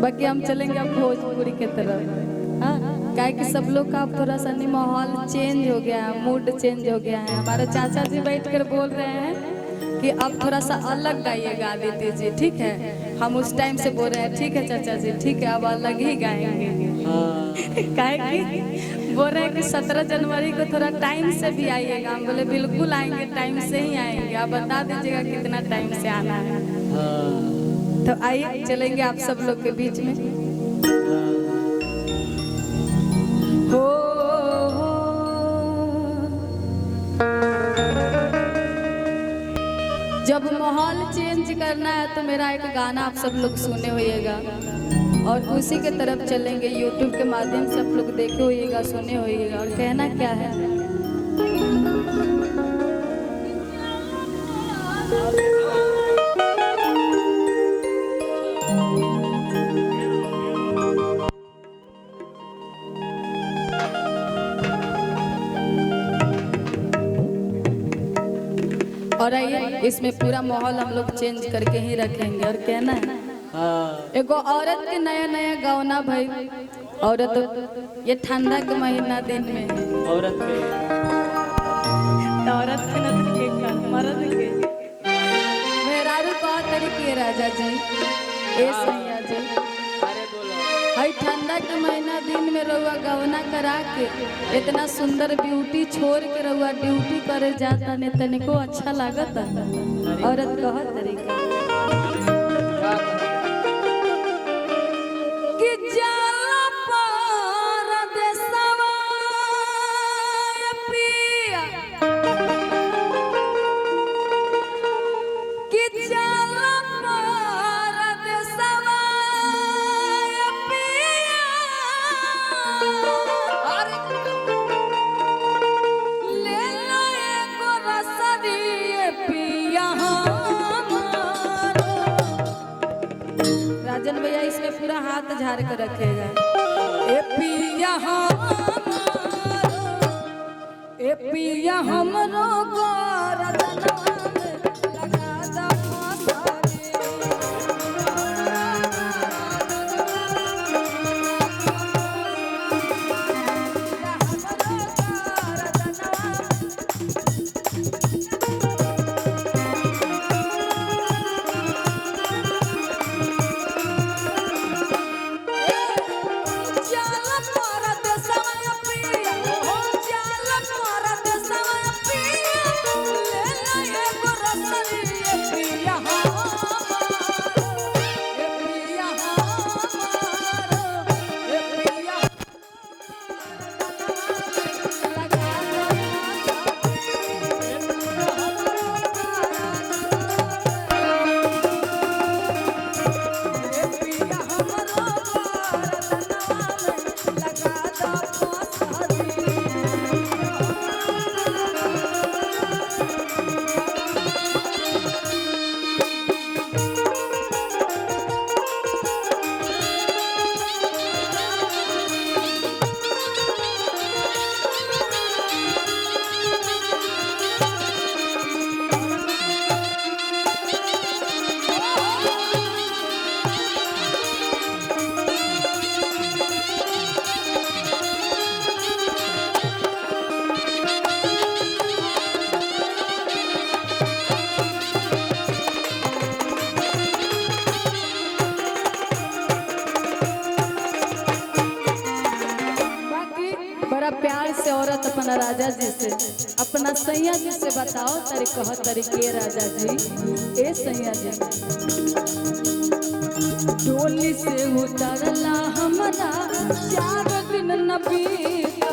बाकी हम चलेंगे अब भोजपुरी के तरफ। हाँ, क्या कि सब लोग का अब थोड़ा सा नहीं माहौल चेंज हो गया है, मूड चेंज हो गया है। हमारे चाचा जी बैठकर बोल रहे हैं कि अब थोड़ा सा अलग गाइएगा आदित्य जी, ठीक है। हम उस टाइम से बोल रहे हैं ठीक है चाचा जी, ठीक है अब अलग ही गाएंगे। काहे कि बोल रहे हैं कि 17 जनवरी को थोड़ा टाइम से भी आइएगा। हम बोले बिल्कुल आएंगे, टाइम से ही आएंगे। आप बता दीजिएगा कितना टाइम से आना है। तो आइए चलेंगे आप सब लोग के बीच में। हो जब माहौल चेंज करना है तो मेरा एक गाना आप सब लोग सुने होइएगा और उसी के तरफ चलेंगे। YouTube के माध्यम से आप लोग देखे होइएगा, सुने होइएगा। और कहना क्या है, और आइए इसमें पूरा माहौल हम लोग चेंज करके ही रखेंगे। और कहना है एगो औरत के नया नया गौना भाई। औरत ये ठंडा के महीना दिन में औरत के न के का मर्द के मेहरारू का तरीके राजा जी ए सैया जी। अरे बोलो भाई ठंडा के महीना दिन में रहुआ गौना करा के इतना सुंदर ब्यूटी छोड़ के रहुआ ड्यूटी करे जाता ने तनिको अच्छा लागता। औरत कह तरीका राजन भैया इसमें पूरा हाथ झाड़ कर रखेगा। ए पिया हमरो गोरदनवा में लगा दा फांसारी। प्यार से औरत अपना राजा जी से अपना सैया जी से बताओ तारे कह तरीके राजा जी ए सैया जी। डोली से उतरला हमारा 4 दिन न बीता।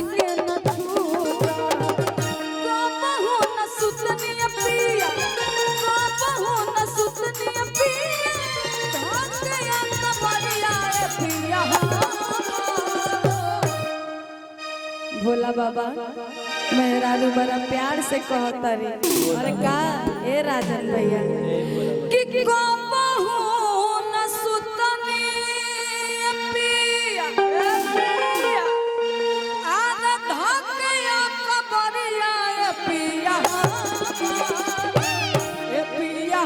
के न भोला बाबा मेहरारू बड़ा प्यार से कहता रे। अरे का ए राजन भैया कि कहबहु न सुतनी पिया आन धकिया कबरिया पिया ए पिया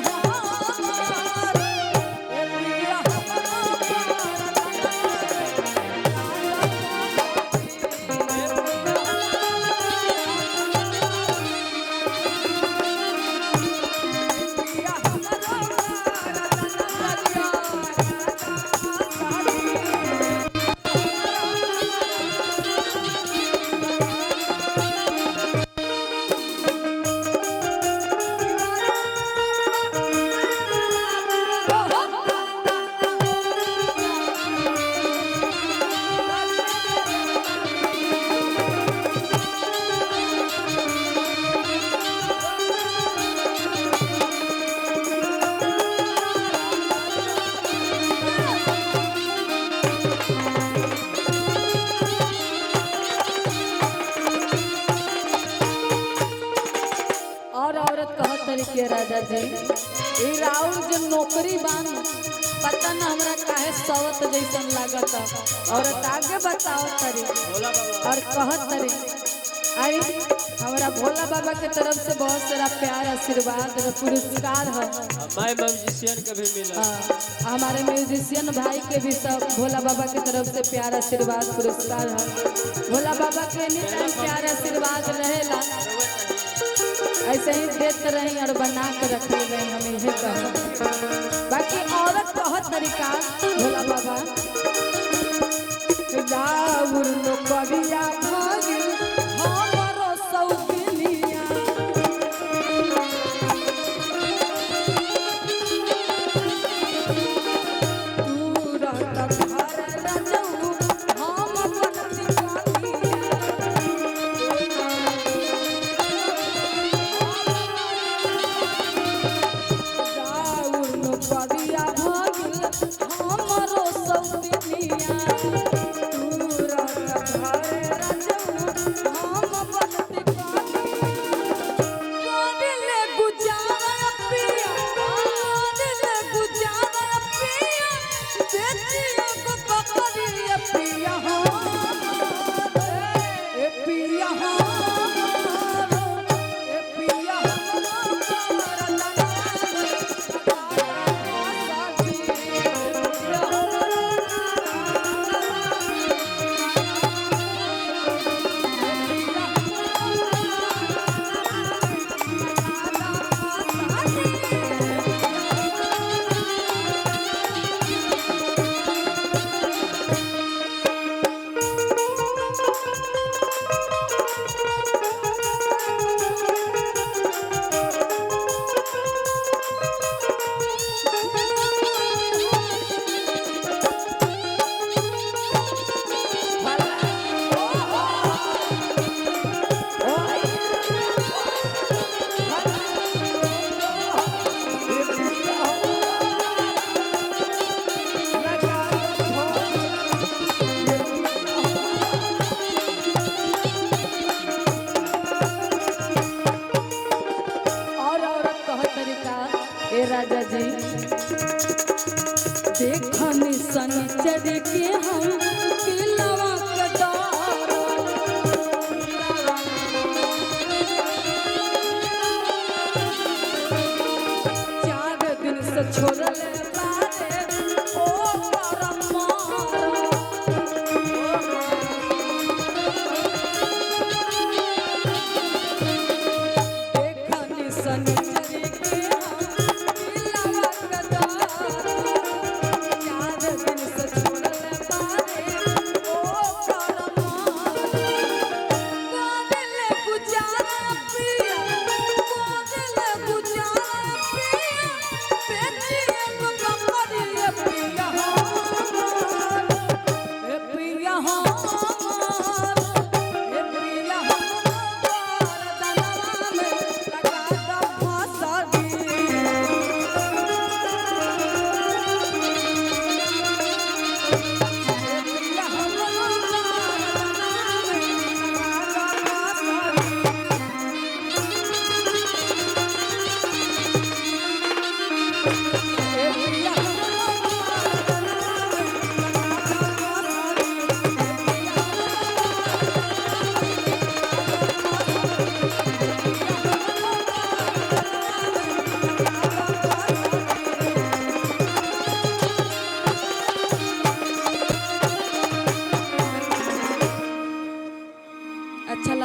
के राजा जी ई राउर जो नौकरी बान पता न हमरा काहे सवत जैसन लागत और आगे बताओ तरी और कहत तरी आई हमरा भोला बाबा के तरफ से बहुत सारा प्यार आशीर्वाद और पुरस्कार है। हमारे म्यूजिशियन के भी मिला, हमारे म्यूजिशियन भाई के भी सब भोला बाबा के तरफ से प्यार आशीर्वाद पुरस्कार है। भोला बाबा के एनी प्यार आशीर्वाद रहेला ऐसे ही देते रही और बना के रखे रहे हम यही कह। बाकी औरत बहुत तरीका भोला बाबा राउर नो कविया भागी हमरो सौकिनिया तू रहत घर रजऊ हम बनती कविया भागिल हमरो सौकिनिया तू रहत घर रजऊ हम बनती कादिले गुजारा पिया कादिले गुजारा पिया बेटिया को पकड़िए पिया ए पिया ए पिया राजा जी देखनी सनिचर के हम किलवा कटार 4 दिन से छोड़ले बारे ओ देखनी सनिचर के हम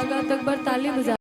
लगा तो एक बार ताली बजा।